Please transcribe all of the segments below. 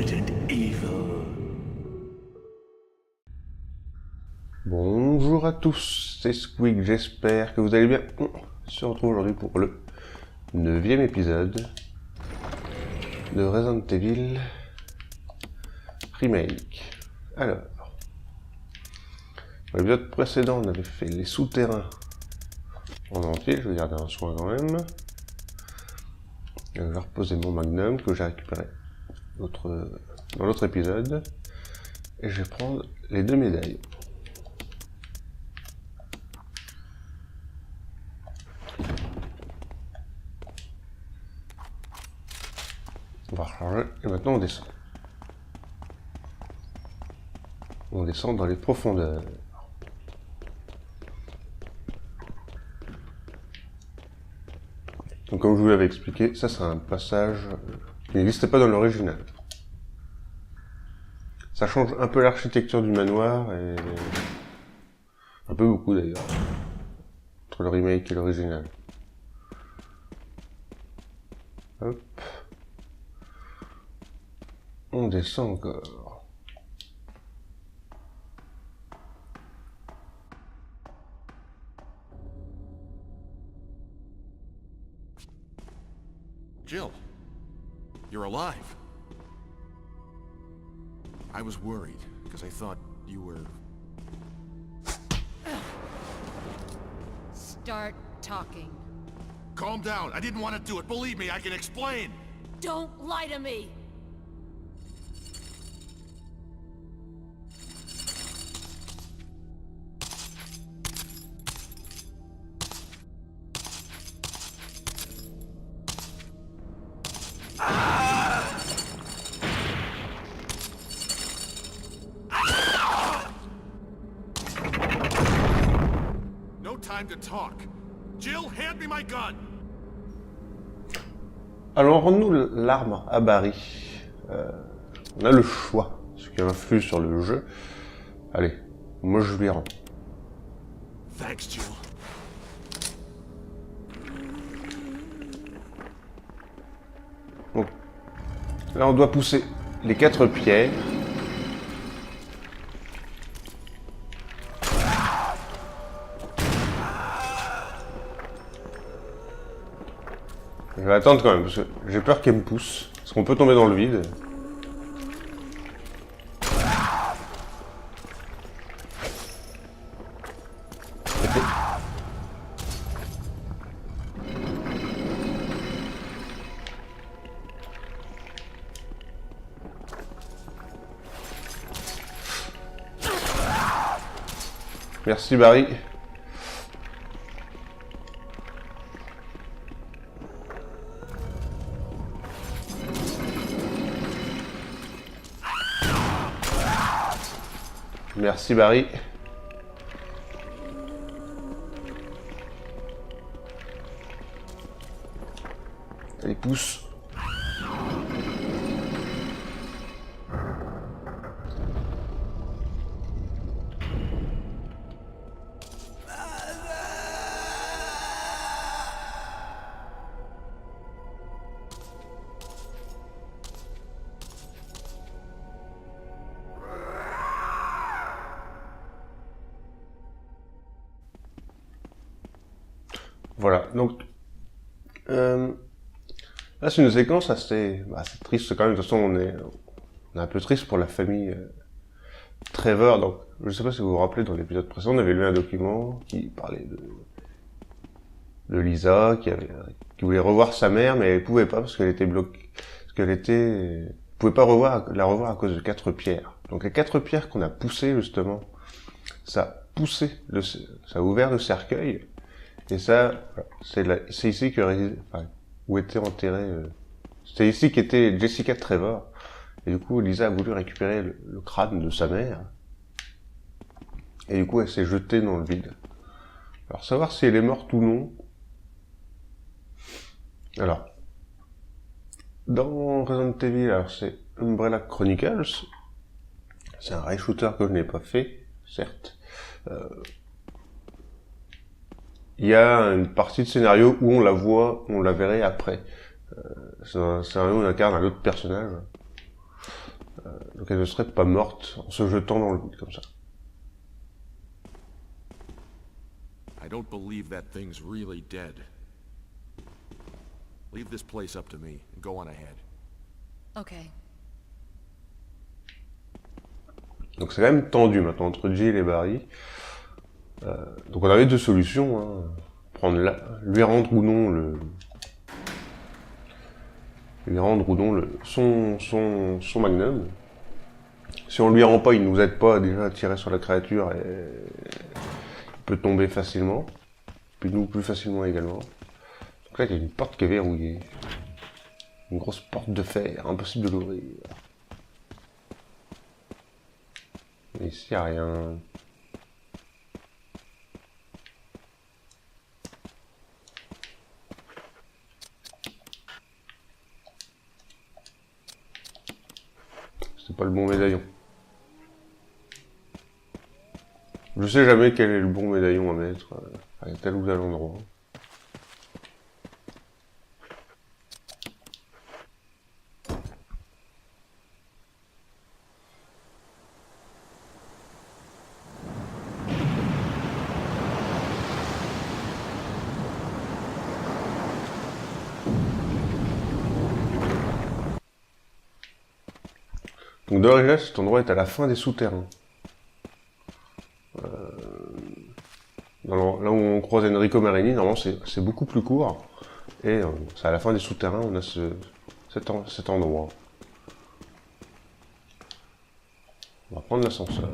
Resident Evil. Bonjour à tous, c'est Squeak, j'espère que vous allez bien. On se retrouve aujourd'hui pour le 9e épisode de Resident Evil Remake. Alors, dans l'épisode précédent, on avait fait les souterrains en entier, je vais garder un soin quand même. Je vais reposer mon magnum que j'ai récupéré dans l'autre épisode. Et je vais prendre les 2 médailles. On va recharger et maintenant on descend. On descend dans les profondeurs. Donc comme je vous l'avais expliqué, ça c'est un passage qui n'existait pas dans l'original. Ça change un peu l'architecture du manoir et un peu beaucoup d'ailleurs entre le remake et l'original. Hop. On descend encore. Jill, you're alive. I was worried, because I thought you were... Start talking. Calm down, I didn't want to do it. Believe me, I can explain. Don't lie to me! No time to talk. Jill, hand me my gun. Alors rends-nous l'arme à Barry. On a le choix, ce qui influe sur le jeu. Allez, moi je lui rends. Thanks, Jill. Bon. Là on doit pousser les 4 pierres. Je vais attendre quand même, parce que j'ai peur qu'elle me pousse. Parce qu'on peut tomber dans le vide. Merci Barry. Merci Barry. Allez, pousse. Voilà, donc là c'est une séquence assez triste quand même. De toute façon on est un peu triste pour la famille Trevor. Donc je sais pas si vous vous rappelez, dans l'épisode précédent on avait lu un document qui parlait de Lisa qui voulait revoir sa mère, mais elle pouvait pas parce qu'elle était bloquée, pouvait pas la revoir à cause de 4 pierres. Donc les 4 pierres qu'on a poussées justement, ça a ouvert le cercueil. Et ça, c'est ici où était enterré. C'est ici qu'était Jessica Trevor. Et du coup, Lisa a voulu récupérer le crâne de sa mère. Et du coup, elle s'est jetée dans le vide. Alors, savoir si elle est morte ou non. Alors, dans Resident Evil, alors c'est Umbrella Chronicles. C'est un rail shooter que je n'ai pas fait, certes. Il y a une partie de scénario où on la verrait après. C'est un scénario où on incarne un autre personnage. Donc elle ne serait pas morte en se jetant dans le vide comme ça. I don't believe that thing's really dead. Leave this place up to me and go on ahead. Okay. Donc c'est quand même tendu maintenant entre Jill et Barry. Donc on avait deux solutions. Hein. Lui rendre ou non son magnum. Si on lui rend pas, il nous aide pas déjà à tirer sur la créature et il peut tomber facilement. Puis nous plus facilement également. Donc là il y a une porte qui est verrouillée. Une grosse porte de fer, impossible de l'ouvrir. Mais ici il n'y a rien. C'est pas le bon médaillon. Je sais jamais quel est le bon médaillon à mettre à tel ou tel endroit. Donc de l'original, cet endroit est à la fin des souterrains. Là où on croise Enrico Marini, normalement c'est beaucoup plus court. Et c'est à la fin des souterrains, on a cet endroit. On va prendre l'ascenseur.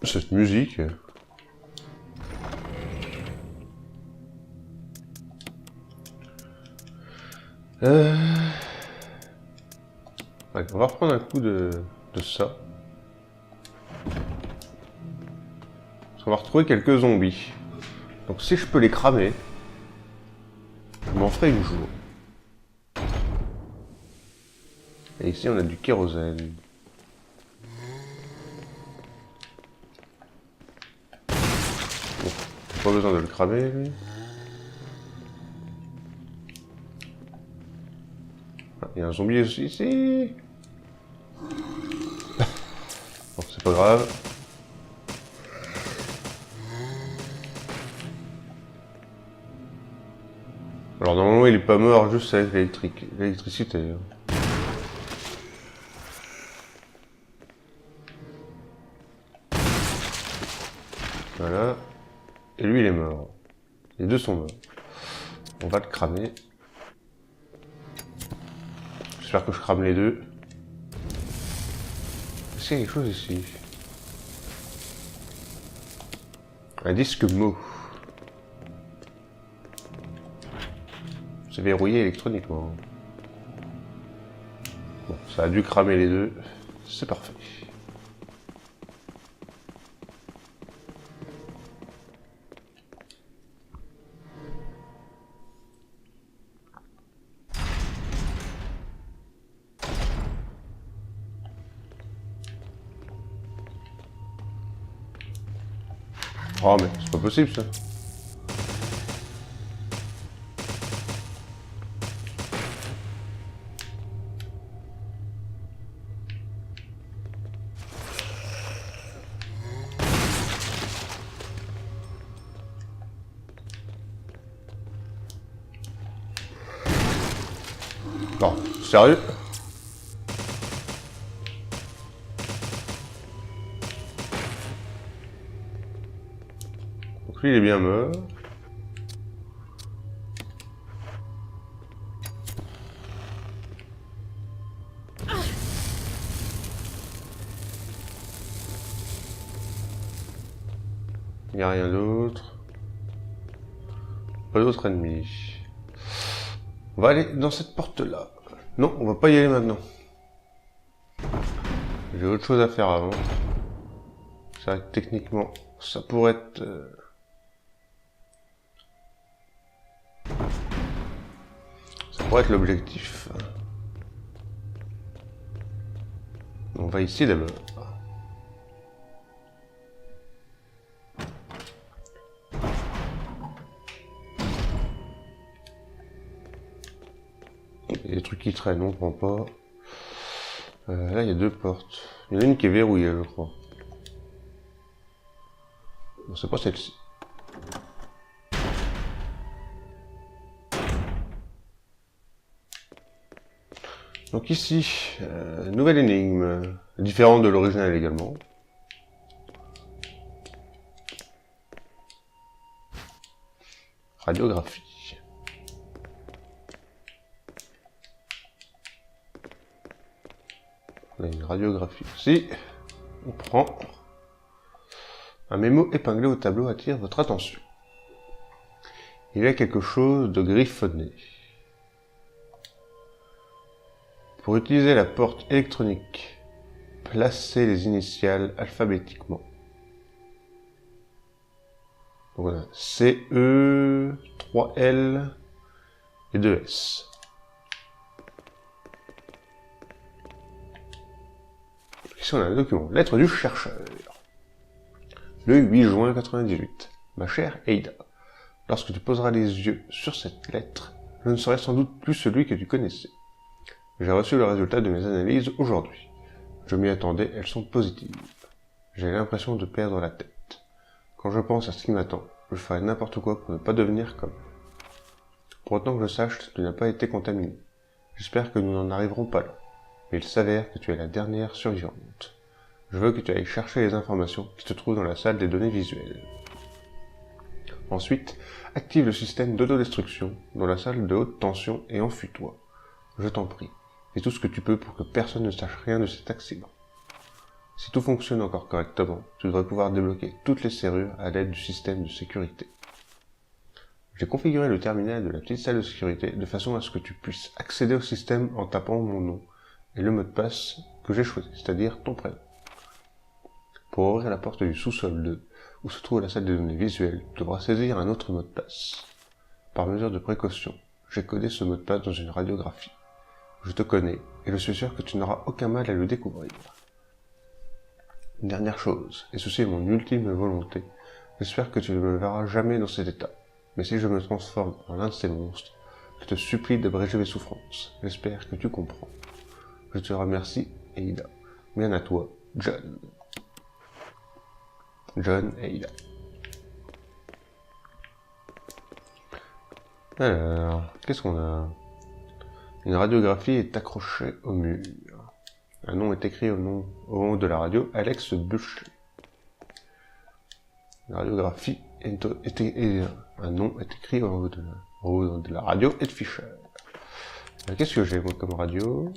Cette musique. Ouais, on va reprendre un coup de ça. Parce qu'on va retrouver quelques zombies. Donc si je peux les cramer, je m'en ferai une jour. Et ici on a du kérosène. Pas besoin de le cramer, lui. Ah, il y a un zombie ici. Bon, c'est pas grave. Alors normalement il est pas mort juste avec l'électricité. Voilà. Et lui il est mort. Les deux sont morts. On va le cramer. J'espère que je crame les deux. Est-ce qu'il y a quelque chose ici? Un disque mot. C'est verrouillé électroniquement. Bon, ça a dû cramer les deux. C'est parfait. Oh mais c'est pas possible ça. Non, sérieux? Donc lui il est bien mort. Il n'y a rien d'autre. Pas d'autres ennemis. On va aller dans cette porte-là. Non, on va pas y aller maintenant. J'ai autre chose à faire avant. C'est vrai que techniquement, ça pourrait être... Ça pourrait être l'objectif. On va ici d'abord. Il y a des trucs qui traînent, on prend pas. Là, il y a 2 portes. Il y en a une qui est verrouillée, je crois. Bon, c'est pas celle-ci. Donc ici, nouvelle énigme, différente de l'original également. Radiographie. On a une radiographie ici. On prend un mémo épinglé au tableau attire votre attention. Il y a quelque chose de griffonné. Pour utiliser la porte électronique, placez les initiales alphabétiquement. Donc on a CE, 3L et 2S. Ici on a un document, lettre du chercheur. Le 8 juin 98. Ma chère Ada, lorsque tu poseras les yeux sur cette lettre, je ne serai sans doute plus celui que tu connaissais. J'ai reçu le résultat de mes analyses aujourd'hui. Je m'y attendais, elles sont positives. J'ai l'impression de perdre la tête. Quand je pense à ce qui m'attend, je ferai n'importe quoi pour ne pas devenir comme. Pour autant que je sache, tu n'as pas été contaminé. J'espère que nous n'en arriverons pas là. Mais il s'avère que tu es la dernière survivante. Je veux que tu ailles chercher les informations qui se trouvent dans la salle des données visuelles. Ensuite, active le système d'autodestruction dans la salle de haute tension et enfuis-toi. Je t'en prie. Fais tout ce que tu peux pour que personne ne sache rien de cet accident. Si tout fonctionne encore correctement, tu devrais pouvoir débloquer toutes les serrures à l'aide du système de sécurité. J'ai configuré le terminal de la petite salle de sécurité de façon à ce que tu puisses accéder au système en tapant mon nom et le mot de passe que j'ai choisi, c'est-à-dire ton prénom. Pour ouvrir la porte du sous-sol 2, où se trouve la salle des données visuelles, tu devras saisir un autre mot de passe. Par mesure de précaution, j'ai codé ce mot de passe dans une radiographie. Je te connais, et je suis sûr que tu n'auras aucun mal à le découvrir. Une dernière chose, et ceci est mon ultime volonté, j'espère que tu ne me verras jamais dans cet état, mais si je me transforme en l'un de ces monstres, je te supplie d'abréger mes souffrances. J'espère que tu comprends. Je te remercie, Ada. Bien à toi, John. John et Ada. Alors, qu'est-ce qu'on a? Une radiographie est accrochée au mur. Un nom est écrit au haut de la radio, Alex Buchley. La radiographie un nom est écrit au haut de la radio, Ed Fisher. Qu'est-ce que j'ai moi comme radio?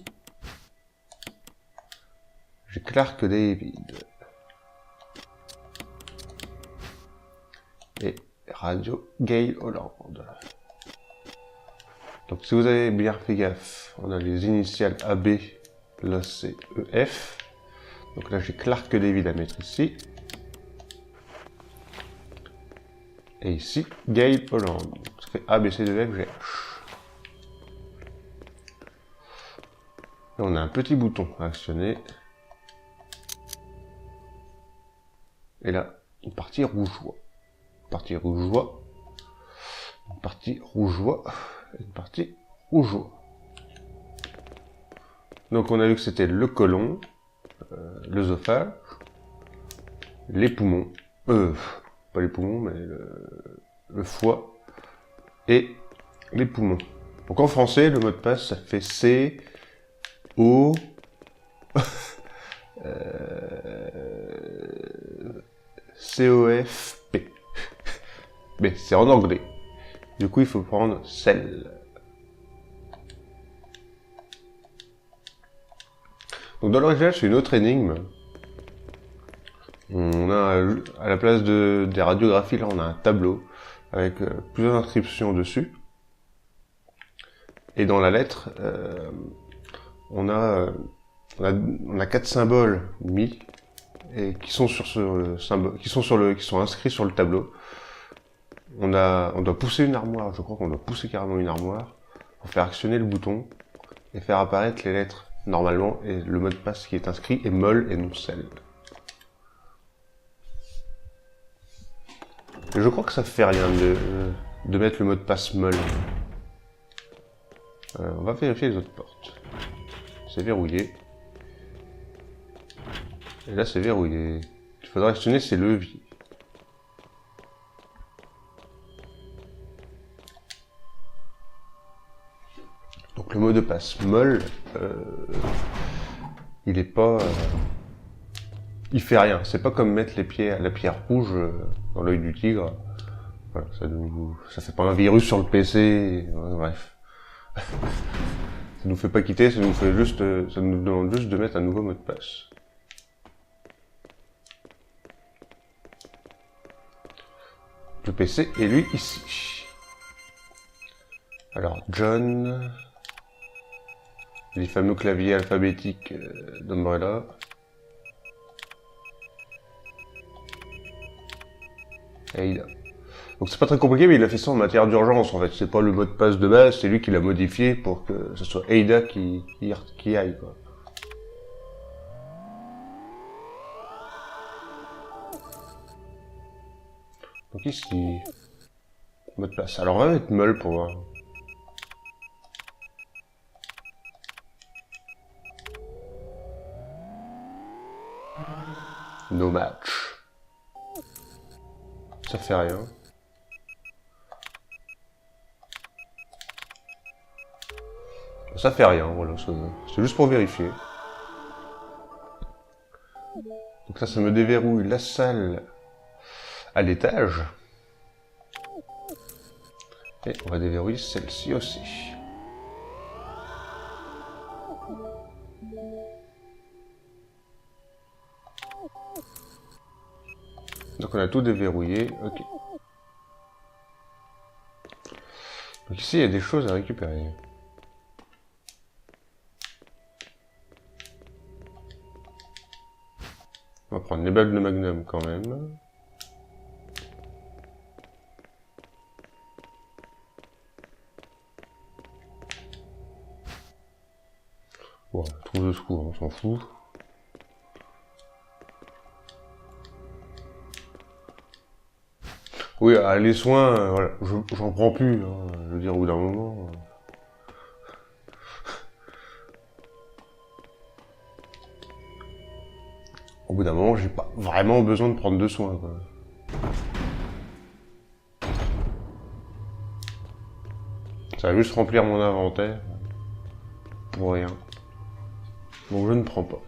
J'ai Clark David. Et radio Gail Holland. Donc si vous avez bien fait gaffe, on a les initiales AB, là c'est EF. Donc là j'ai Clark David à mettre ici. Et ici, Gail Holland. Ça fait A, B, C, D, E, F, G, H. Et on a un petit bouton à actionner. Et là, une partie rougeoie. Une partie rougeoie. Une partie rougeoie. Une partie rougeoie. Donc on a vu que c'était le côlon, l'œsophage, les poumons, pas les poumons, mais le foie et les poumons. Donc en français, le mot de passe, ça fait C, O, C-O-F-P. Mais c'est en anglais. Du coup, il faut prendre cell. Donc dans l'original, c'est une autre énigme. On a, à la place des radiographies, là, on a un tableau avec plusieurs inscriptions dessus. Et dans la lettre, on a on a 4 symboles mis et qui sont sur ce symbole, qui sont inscrits sur le tableau. On doit pousser une armoire. Je crois qu'on doit pousser carrément une armoire pour faire actionner le bouton et faire apparaître les lettres normalement, et le mot de passe qui est inscrit est mol et non sel. Et je crois que ça fait rien de mettre le mot de passe mol. On va vérifier les autres portes. C'est verrouillé. Et là c'est verrouillé. Il faudra actionner ces leviers. Donc le mot de passe mol, il est pas... il fait rien. C'est pas comme mettre la pierre rouge dans l'œil du tigre. Voilà, ça fait pas un virus sur le PC. Bref. Ça nous fait pas quitter, ça nous demande juste de mettre un nouveau mot de passe. Le PC est lui ici. Alors John, les fameux claviers alphabétiques d'Umbrella. Ada. Donc c'est pas très compliqué, mais il a fait ça en matière d'urgence en fait. C'est pas le mot de passe de base, c'est lui qui l'a modifié pour que ce soit Ada qui aille quoi. Donc ici, mot de passe. Alors on va mettre mol pour voir. No match. Ça fait rien. Ça fait rien, voilà, c'est juste pour vérifier. Donc ça me déverrouille la salle à l'étage. Et on va déverrouiller celle-ci aussi. Donc on a tout déverrouillé, ok. Donc ici il y a des choses à récupérer. On va prendre les balles de magnum quand même. Bon, trouve de secours, on s'en fout. Oui, les soins, voilà, j'en prends plus, hein, je veux dire, au bout d'un moment... Au bout d'un moment, j'ai pas vraiment besoin de prendre de soins, quoi. Ça va juste remplir mon inventaire. Pour rien. Donc je ne prends pas.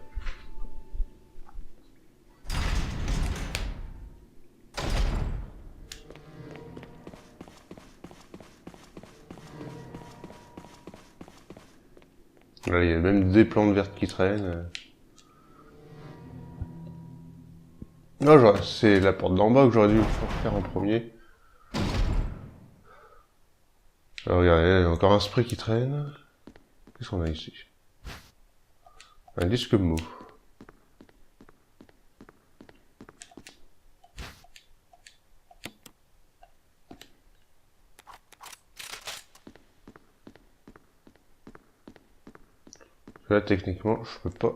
Là, il y a même des plantes vertes qui traînent. Non, c'est la porte d'en bas que j'aurais dû faire en premier. Alors regardez, il y a encore un spray qui traîne. Qu'est-ce qu'on a ici? Un disque mou. Là, techniquement, je peux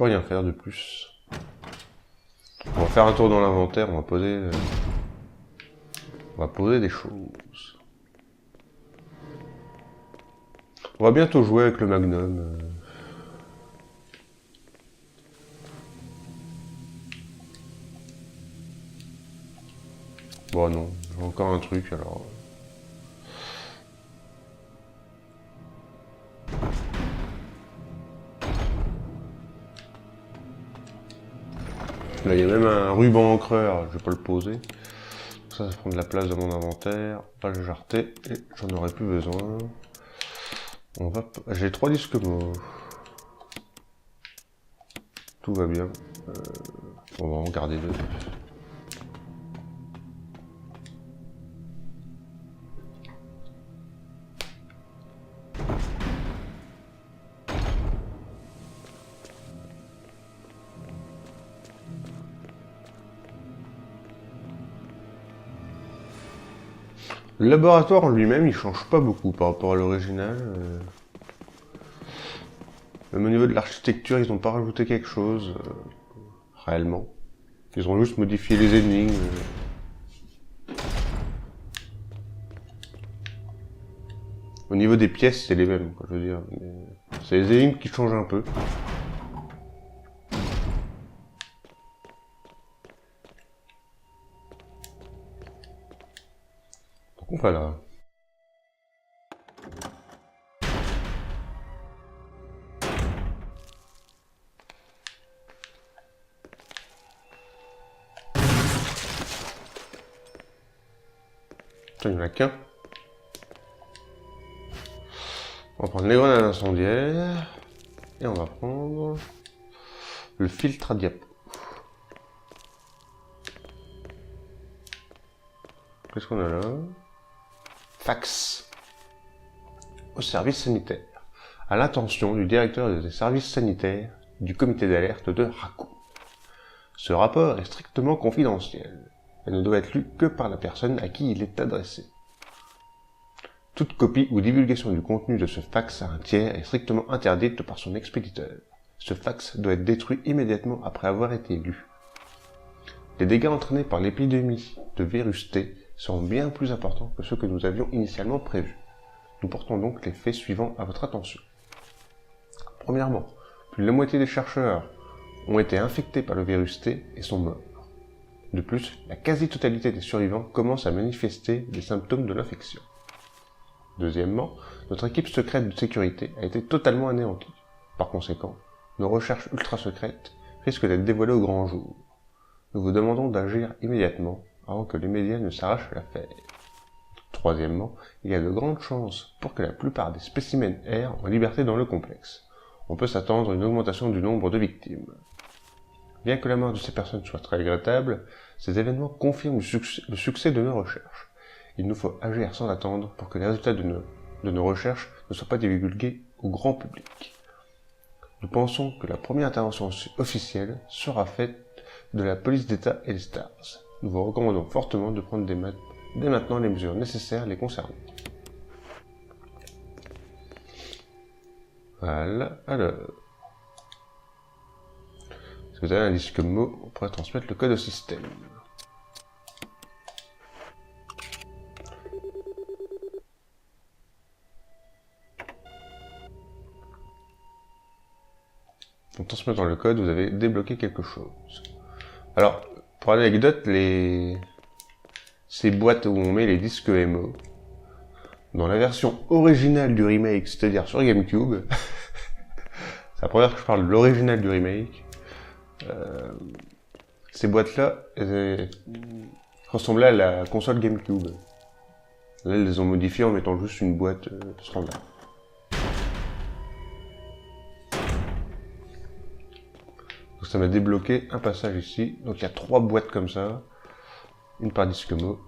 rien faire de plus. On va faire un tour dans l'inventaire, on va poser des choses. On va bientôt jouer avec le Magnum. Bon non, j'ai encore un truc alors. Là, il y a même un ruban encreur, je vais pas le poser. Ça prend de la place dans mon inventaire. Pas le jarreter, et j'en aurai plus besoin. J'ai 3 disques mauves. Tout va bien. On va en garder 2. Le laboratoire en lui-même, il change pas beaucoup par rapport à l'original. Même au niveau de l'architecture, ils n'ont pas rajouté quelque chose, réellement. Ils ont juste modifié les énigmes. Au niveau des pièces, c'est les mêmes, quoi, je veux dire. C'est les énigmes qui changent un peu. Donc voilà. Il n'y en a qu'un. On va prendre les grenades incendiaires. Et on va prendre le filtre à diapo. Qu'est-ce qu'on a là? Fax. Au service sanitaire. À l'attention du directeur des services sanitaires du comité d'alerte de Raku. Ce rapport est strictement confidentiel. Elle ne doit être lue que par la personne à qui il est adressé. Toute copie ou divulgation du contenu de ce fax à un tiers est strictement interdite par son expéditeur. Ce fax doit être détruit immédiatement après avoir été lu. Les dégâts entraînés par l'épidémie de virus T seront bien plus importants que ceux que nous avions initialement prévus. Nous portons donc les faits suivants à votre attention. Premièrement, plus de la moitié des chercheurs ont été infectés par le virus T et sont morts. De plus, la quasi-totalité des survivants commencent à manifester des symptômes de l'infection. Deuxièmement, notre équipe secrète de sécurité a été totalement anéantie. Par conséquent, nos recherches ultra-secrètes risquent d'être dévoilées au grand jour. Nous vous demandons d'agir immédiatement avant que les médias ne s'arrachent l'affaire. Troisièmement, il y a de grandes chances pour que la plupart des spécimens errent en liberté dans le complexe. On peut s'attendre à une augmentation du nombre de victimes. Bien que la mort de ces personnes soit très regrettable, ces événements confirment le succès de nos recherches. Il nous faut agir sans attendre pour que les résultats de nos recherches ne soient pas divulgués au grand public. Nous pensons que la première intervention officielle sera faite de la police d'État et des Stars. Nous vous recommandons fortement de prendre dès maintenant les mesures nécessaires les concernant. Voilà, alors... Si vous avez un disque mot, on pourrait transmettre le code au système. En transmettant le code, vous avez débloqué quelque chose. Alors, pour l'anecdote, ces boîtes où on met les disques MO, dans la version originale du remake, c'est-à-dire sur GameCube, c'est la première fois que je parle de l'original du remake, ces boîtes-là ressemblaient à la console GameCube. Là, ils les ont modifiées en mettant juste une boîte standard. Donc ça m'a débloqué un passage ici. Donc il y a 3 boîtes comme ça, une par disque mot.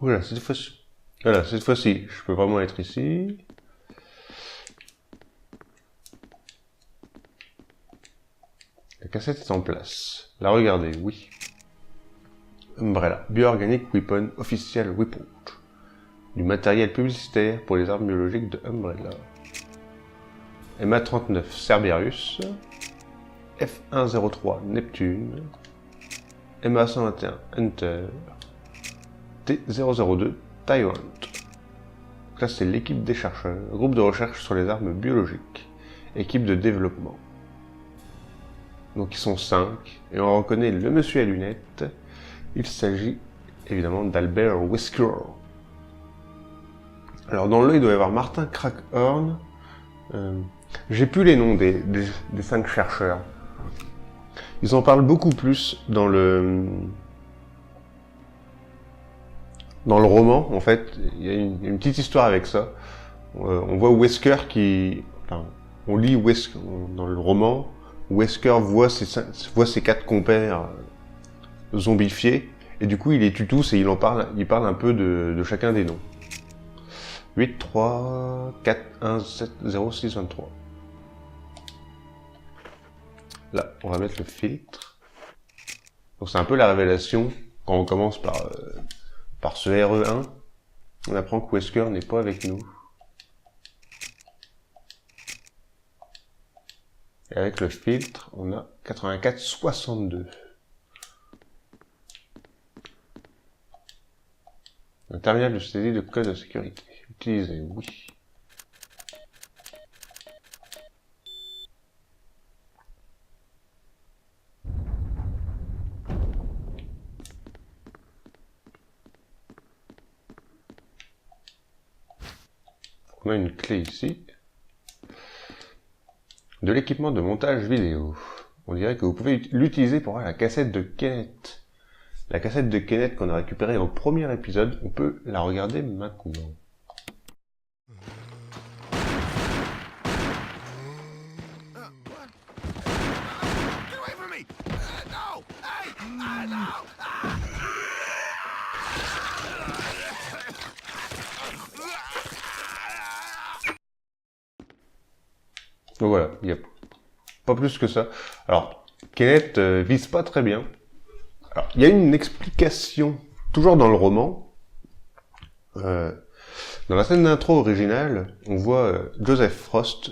Voilà, cette fois-ci, je peux vraiment être ici. La cassette est en place. La regardez, oui. Umbrella, Bioorganic Weapon Official Report. Du matériel publicitaire pour les armes biologiques de Umbrella. MA39 Cerberus. F103 Neptune. MA121 Hunter. T002 Tyrant. Là, c'est l'équipe des chercheurs, groupe de recherche sur les armes biologiques, équipe de développement. Donc ils sont 5, et on reconnaît le monsieur à lunettes. Il s'agit évidemment d'Albert Wesker. Alors dans le lot, il doit y avoir Martin Crackhorn. J'ai plus les noms des 5 chercheurs. Ils en parlent beaucoup plus dans le dans le roman, en fait, il y a une petite histoire avec ça. On voit Wesker qui... Enfin, on lit Wesker dans le roman. Wesker voit ses 4 compères zombifiés. Et du coup, il les tue tous et il parle un peu de chacun des noms. 8, 3, 4, 1, 7, 0, 6, 23. Là, on va mettre le filtre. Donc c'est un peu la révélation quand on commence par ce RE1. On apprend que Wesker n'est pas avec nous. Et avec le filtre, on a 84,62. Un terminal de saisie de code de sécurité. Utilisé, oui. On a une clé ici. De l'équipement de montage vidéo. On dirait que vous pouvez l'utiliser pour avoir la cassette de Kenneth. La cassette de Kenneth qu'on a récupérée au premier épisode, on peut la regarder maintenant. Get away from me! No! Hey! No! Donc voilà, il n'y a pas plus que ça. Alors, Kenneth vise pas très bien. Alors, il y a une explication, toujours dans le roman. Dans la scène d'intro originale, on voit Joseph Frost,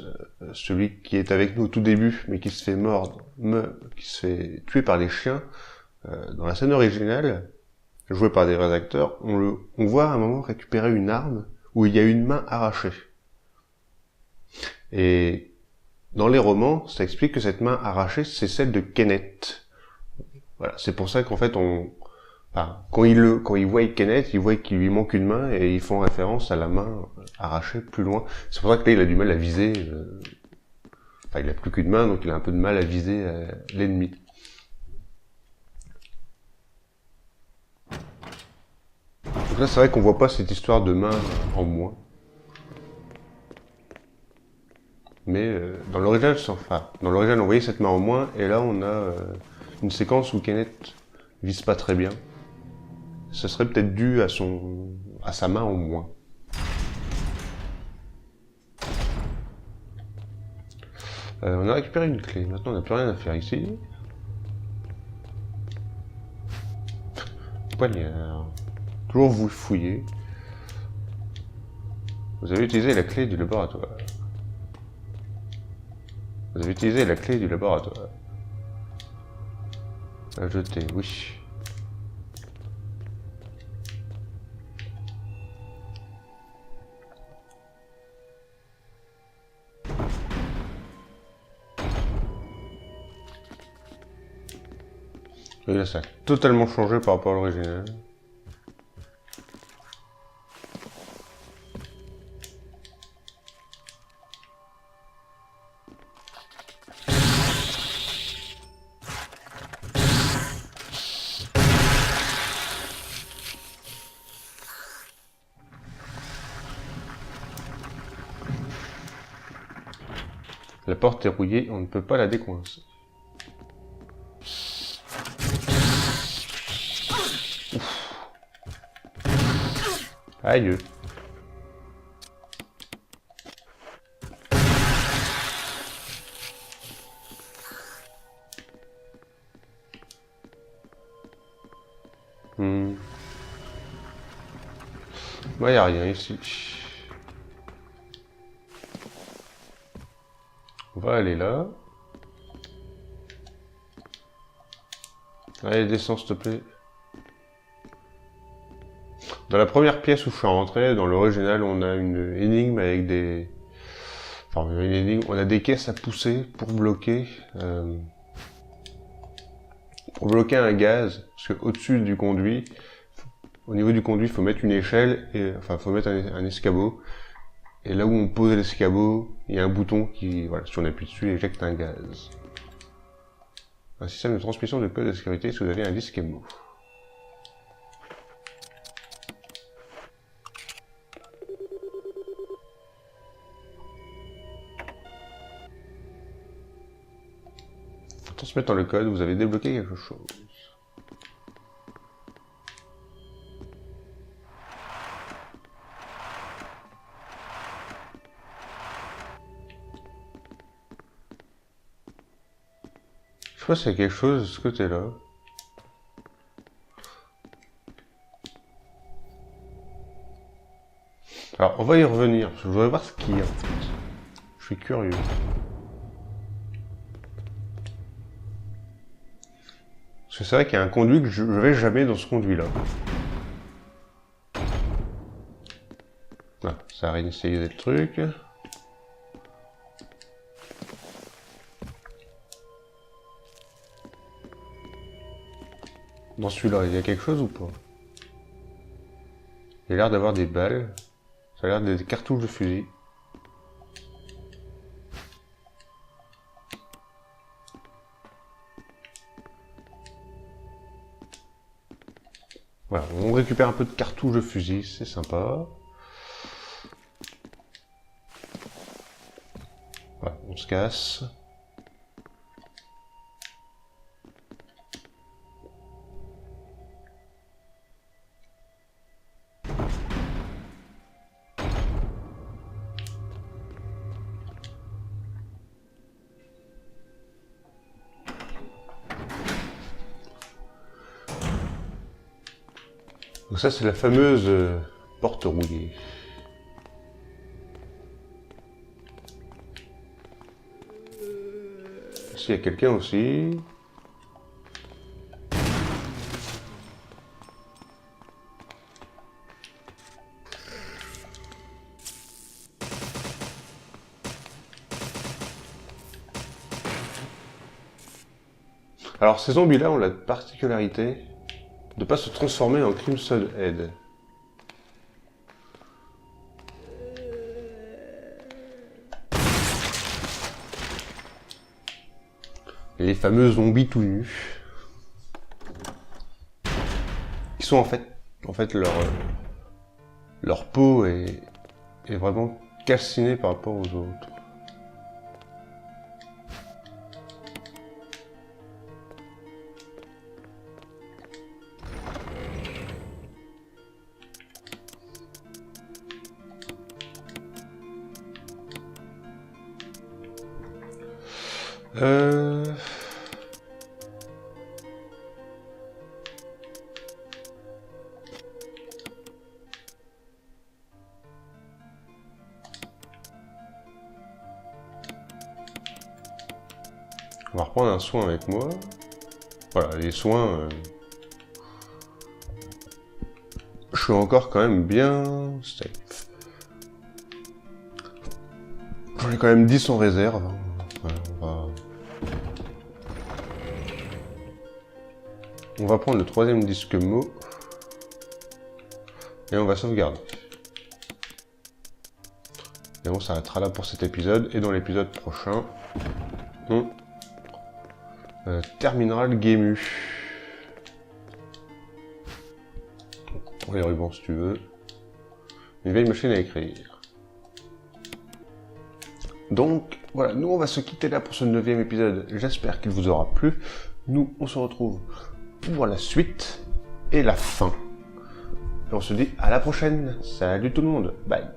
celui qui est avec nous au tout début, mais qui se fait qui se fait tuer par les chiens. Dans la scène originale, jouée par des vrais acteurs, on voit à un moment récupérer une arme où il y a une main arrachée. Et dans les romans, ça explique que cette main arrachée, c'est celle de Kenneth. Voilà, c'est pour ça qu'en fait, quand il voit Kenneth, il voit qu'il lui manque une main et ils font référence à la main arrachée plus loin. C'est pour ça que là, il a du mal à viser. Enfin, il a plus qu'une main, donc il a un peu de mal à viser l'ennemi. Donc là, c'est vrai qu'on voit pas cette histoire de main en moins. Mais dans l'original, on voyait cette main en moins, et là, on a une séquence où Kenneth vise pas très bien. Ce serait peut-être dû à sa main en moins. On a récupéré une clé. Maintenant, on n'a plus rien à faire ici. Poignard. Toujours vous fouiller. Vous avez utilisé la clé du laboratoire. Vous avez utilisé la clé du laboratoire. À jeter, oui. Et là, ça a totalement changé par rapport à l'original. La porte est rouillée, on ne peut pas la décoincer. Aïe. Bah, y a rien ici. On va aller là. Allez, descends s'il te plaît. Dans la première pièce où je suis rentré, dans l'original, on a une énigme avec des... Enfin, une énigme, on a des caisses à pousser pour bloquer un gaz. Parce que au-dessus du conduit, au niveau du conduit, il faut mettre une échelle, et enfin, faut mettre un escabeau. Et là où on pose l'escabeau, il y a un bouton qui, voilà, si on appuie dessus, il éjecte un gaz. Un système de transmission de code de sécurité si vous avez un disque MO. transmettant le code, vous avez débloqué quelque chose. Je sais pas s'il y a quelque chose de ce côté-là. Alors, on va y revenir, parce que je voudrais voir ce qu'il y a en fait. Je suis curieux. Parce que c'est vrai qu'il y a un conduit que je vais jamais dans ce conduit-là. Ah, ça a réinitialisé le truc. Dans celui-là, il y a quelque chose ou pas? Il a l'air d'avoir des balles. Ça a l'air des cartouches de fusil. Voilà, on récupère un peu de cartouches de fusil, c'est sympa. Voilà, on se casse. Donc ça c'est la fameuse porte rouillée. Ici il y a quelqu'un aussi. Alors ces zombies là ont la particularité de pas se transformer en Crimson Head. Les fameux zombies tout nus. Ils sont en fait leur peau est vraiment calcinée par rapport aux autres. On va reprendre un soin avec moi. Voilà, les soins... Je suis encore quand même bien safe. J'en ai quand même 10 en réserve. Voilà, on va prendre le troisième disque mot. Et on va sauvegarder. Et on s'arrêtera là pour cet épisode. Et dans l'épisode prochain, on terminera le Gému. Prends les rubans si tu veux. Une vieille machine à écrire. Donc, voilà, nous on va se quitter là pour ce 9e épisode. J'espère qu'il vous aura plu. Nous, on se retrouve pour la suite et la fin. Et on se dit à la prochaine. Salut tout le monde. Bye.